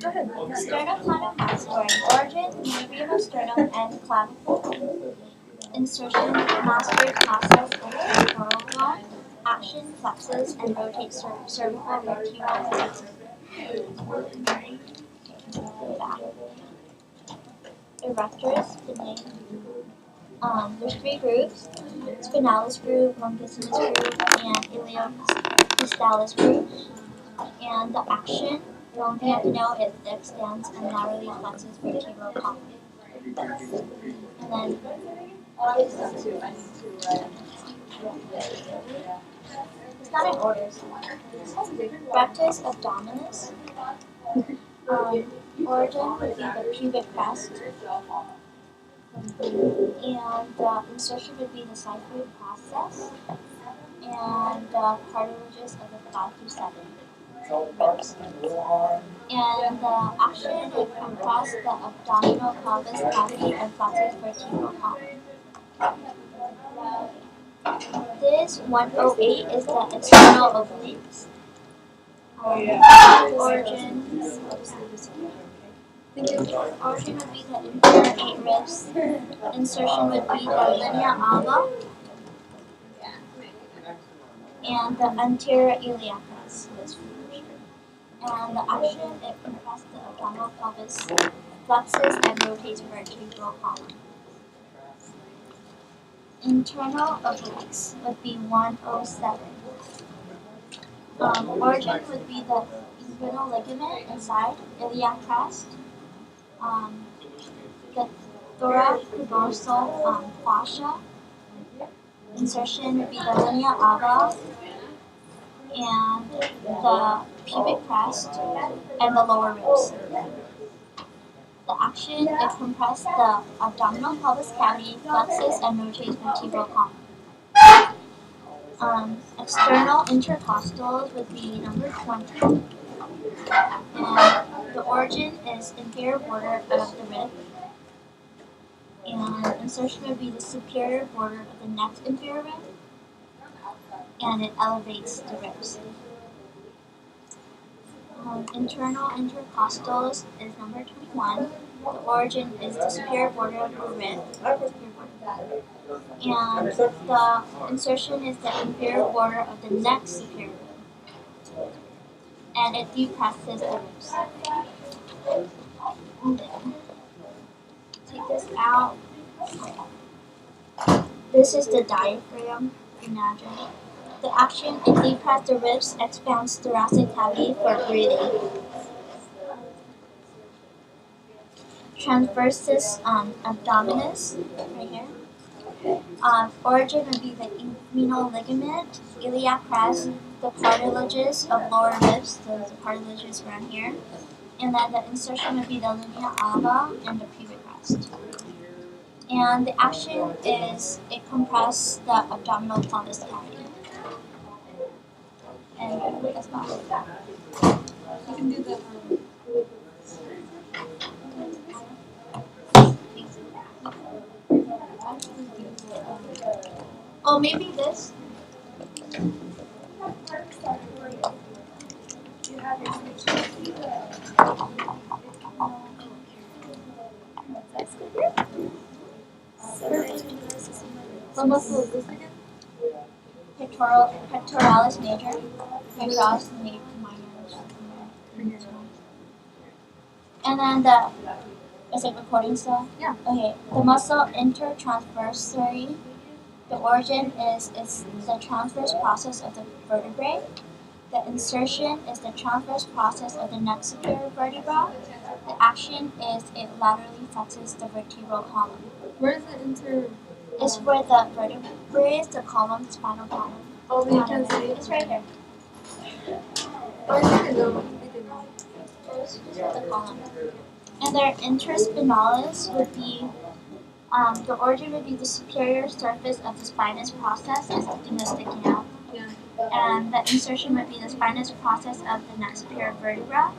Go ahead. Sternocleidomastoid. Origin, medium of sternum and clavicle. Insertion, mastoid process of temporal bone. Action, flexes and rotates cervical vertebral plate. Back. Erectors, the name. There's three groups: spinalis group, longissimus group, and iliopistalis group. And the action, the only thing you have to know is it extends and laterally flexes vertebral column. And then it's not in order. Rectus abdominis. Origin would be the pubic crest. And the insertion would be the xiphoid process. And the cartilages of the 5 through 7 ribs. And the action would compress the abdominal pelvis cavity and flexes vertebral column. This 108 is the external obliques. Origin would be the inferior 8 ribs. Insertion would be the linea alba and the anterior iliacus. And the action, it compresses the abdominal pelvis, flexes and rotates vertebral column. Internal obliques would be 107. Origin would be the inguinal ligament inside iliac crest. The thoracodorsal fascia. Insertion would be the linea alba and the pubic crest and the lower ribs. The action, it compresses the abdominal pelvis cavity, flexes and rotates vertebral column. External intercostals would be number 20. And the origin is inferior border of the rib. And insertion would be the superior border of the next inferior rib. And it elevates the ribs. Internal intercostals is number 21. The origin is the superior border of the rib. And the insertion is the inferior border of the next superior rib. And it depresses the ribs. Take this out. This is the diaphragm. Imagine. The action, it depresses the ribs, expands thoracic cavity for breathing. Transversus abdominis, right here. Origin would be the inguinal ligament, iliac crest, the cartilages of lower ribs, those cartilages around here. And then the insertion would be the linea alba and the pubic crest. And the action is it compresses the abdominal pelvis cavity. And that's about it. You can do the Oh, maybe this. you have your What muscle is this again? Pectoralis major. Pectoralis minor. And then the, is it recording still? Yeah. Okay. The muscle intertransversary. The origin is the transverse process of the vertebrae. The insertion is the transverse process of the next superior vertebra. The action is it laterally flexes the vertebral column. Where is it inter? It's where the vertebrae is, the column, the spinal column. Oh, you can see it. It's right here. I think I know. It's just the column. And their interspinalis would be, the origin would be the superior surface of the spinous process, as the thing that's sticking out. Yeah. And the insertion would be the spinous process of the next superior vertebra.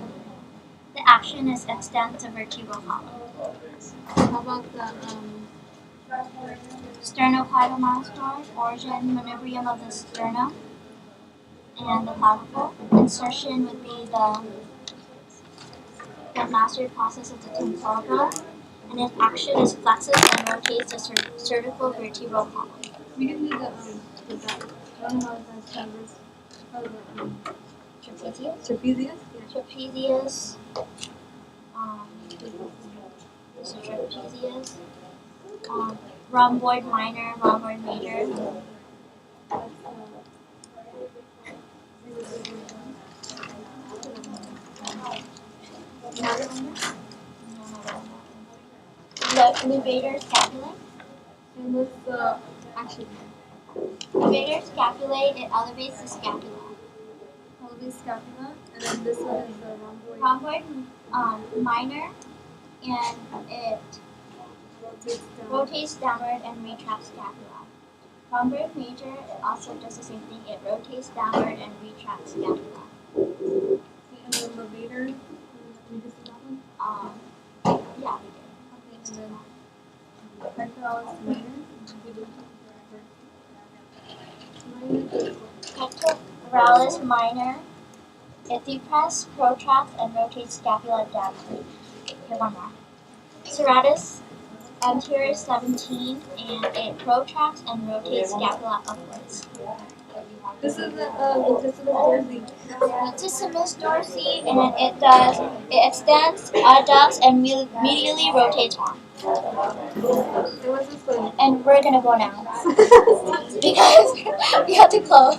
The action is extends the vertebral column. How about the Sternocleidomastoid, origin, manubrium of the sternum and the clavicle. Insertion would be the the mastered process of the temporal bone, and its action is flexes and rotates the cervical vertebral column. We can do the back. I don't know how it's traverse. Oh, the Trapezius. trapezius. Trapezius. This is trapezius. Rhomboid minor, rhomboid major. The levator scapulae. And this actually Levator scapulae, it elevates the scapula. pelvis scapula, and then this one is the rhomboid. Rhomboid minor, and it rotates downward and retracts scapula. Rhomboid major, it also does the same thing. It rotates downward and retracts scapula. And then levator. We just did that one. Yeah. Okay, and then pectoralis minor. We did Pectoralis minor, it depresses, protracts, and rotates scapula downward. Here, one more. Serratus anterior 17, and it protracts and rotates scapula upwards. This is the latissimus dorsi. Latissimus dorsi, and it extends, adducts, and medially rotates arm. And what's this one? And we're gonna go now because we have to close.